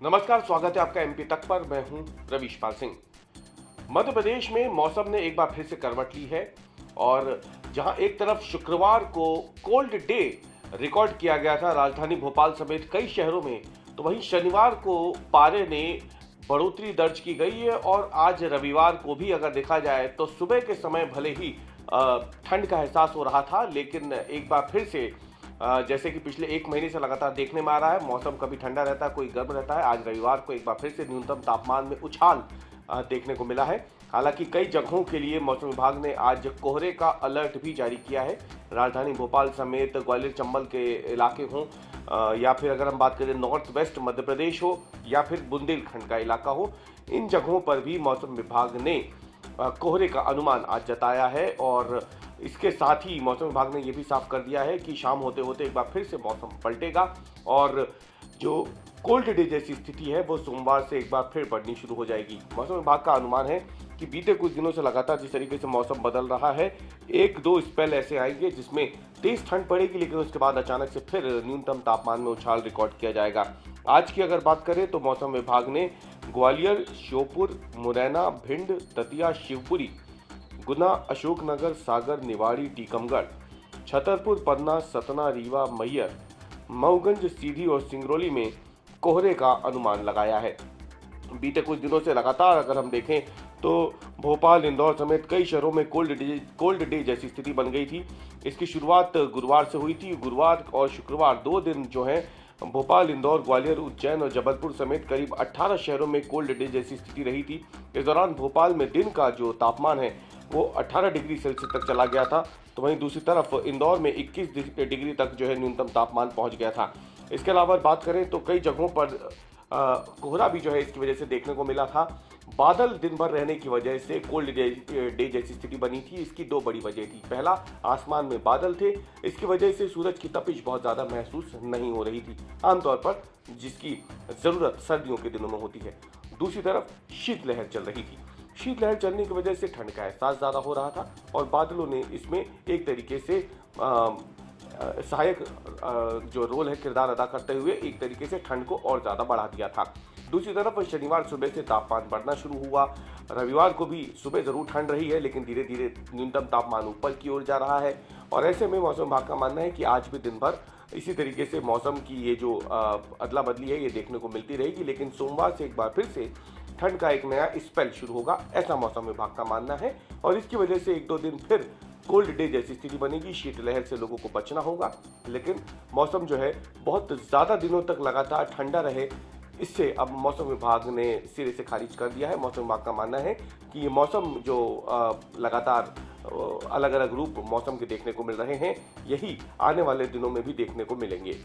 नमस्कार, स्वागत है आपका एमपी तक पर। मैं हूं रवीश पाल सिंह। मध्य प्रदेश में मौसम ने एक बार फिर से करवट ली है और जहां एक तरफ शुक्रवार को कोल्ड डे रिकॉर्ड किया गया था राजधानी भोपाल समेत कई शहरों में, तो वहीं शनिवार को पारे ने बढ़ोतरी दर्ज की गई है और आज रविवार को भी अगर देखा जाए तो सुबह के समय भले ही ठंड का एहसास हो रहा था, लेकिन एक बार फिर से जैसे कि पिछले एक महीने से लगातार देखने में आ रहा है, मौसम कभी ठंडा रहता है, कोई गर्म रहता है। आज रविवार को एक बार फिर से न्यूनतम तापमान में उछाल देखने को मिला है। हालांकि कई जगहों के लिए मौसम विभाग ने आज कोहरे का अलर्ट भी जारी किया है। राजधानी भोपाल समेत ग्वालियर चंबल के इलाके हों या फिर अगर हम बात करें नॉर्थ वेस्ट मध्य प्रदेश हो या फिर बुंदेलखंड का इलाका हो, इन जगहों पर भी मौसम विभाग ने कोहरे का अनुमान आज जताया है। और इसके साथ ही मौसम विभाग ने यह भी साफ कर दिया है कि शाम होते होते एक बार फिर से मौसम पलटेगा और जो कोल्ड डे जैसी स्थिति है वो सोमवार से एक बार फिर बढ़नी शुरू हो जाएगी। मौसम विभाग का अनुमान है कि बीते कुछ दिनों से लगातार जिस तरीके से मौसम बदल रहा है, एक दो स्पेल ऐसे आएंगे जिसमें तेज ठंड पड़ेगी, लेकिन उसके बाद अचानक से फिर न्यूनतम तापमान में उछाल रिकॉर्ड किया जाएगा। आज की अगर बात करें तो मौसम विभाग ने ग्वालियर, श्योपुर, मुरैना, भिंड, दतिया, शिवपुरी, गुना, अशोकनगर, सागर, निवाड़ी, टीकमगढ़, छतरपुर, पन्ना, सतना, रीवा, मैहर, मऊगंज, सीधी और सिंगरौली में कोहरे का अनुमान लगाया है। बीते कुछ दिनों से लगातार अगर हम देखें तो भोपाल, इंदौर समेत कई शहरों में कोल्ड डे जैसी स्थिति बन गई थी। इसकी शुरुआत गुरुवार से हुई थी। गुरुवार और शुक्रवार 2 दिन जो है भोपाल, इंदौर, ग्वालियर, उज्जैन और जबलपुर समेत करीब 18 शहरों में कोल्ड डे जैसी स्थिति रही थी। इस दौरान भोपाल में दिन का जो तापमान है वो 18 डिग्री सेल्सियस तक चला गया था, तो वहीं दूसरी तरफ इंदौर में 21 डिग्री तक जो है न्यूनतम तापमान पहुंच गया था। इसके अलावा बात करें तो कई जगहों पर कोहरा भी जो है इसकी वजह से देखने को मिला था। बादल दिन भर रहने की वजह से कोल्ड डे जैसी स्थिति बनी थी। इसकी 2 बड़ी वजह थी। पहला, आसमान में बादल थे, इसकी वजह से सूरज की तपिश बहुत ज़्यादा महसूस नहीं हो रही थी, आमतौर पर जिसकी ज़रूरत सर्दियों के दिनों में होती है। दूसरी तरफ शीतलहर चल रही थी। शीतलहर चलने की वजह से ठंड का एहसास ज़्यादा हो रहा था और बादलों ने इसमें एक तरीके से सहायक जो रोल है किरदार अदा करते हुए एक तरीके से ठंड को और ज़्यादा बढ़ा दिया था। दूसरी तरफ शनिवार सुबह से तापमान बढ़ना शुरू हुआ। रविवार को भी सुबह ज़रूर ठंड रही है, लेकिन धीरे धीरे न्यूनतम तापमान ऊपर की ओर जा रहा है और ऐसे में मौसम विभाग का मानना है कि आज भी दिन भर इसी तरीके से मौसम की ये जो अदला बदली है ये देखने को मिलती रहेगी, लेकिन सोमवार से एक बार फिर से ठंड का एक नया स्पेल शुरू होगा, ऐसा मौसम विभाग का मानना है। और इसकी वजह से 1-2 दिन फिर कोल्ड डे जैसी स्थिति बनेगी। शीतलहर से लोगों को बचना होगा, लेकिन मौसम जो है बहुत ज़्यादा दिनों तक लगातार ठंडा रहे, इससे अब मौसम विभाग ने सिरे से खारिज कर दिया है। मौसम विभाग का मानना है कि ये मौसम जो लगातार अलग अलग रूप मौसम के देखने को मिल रहे हैं, यही आने वाले दिनों में भी देखने को मिलेंगे।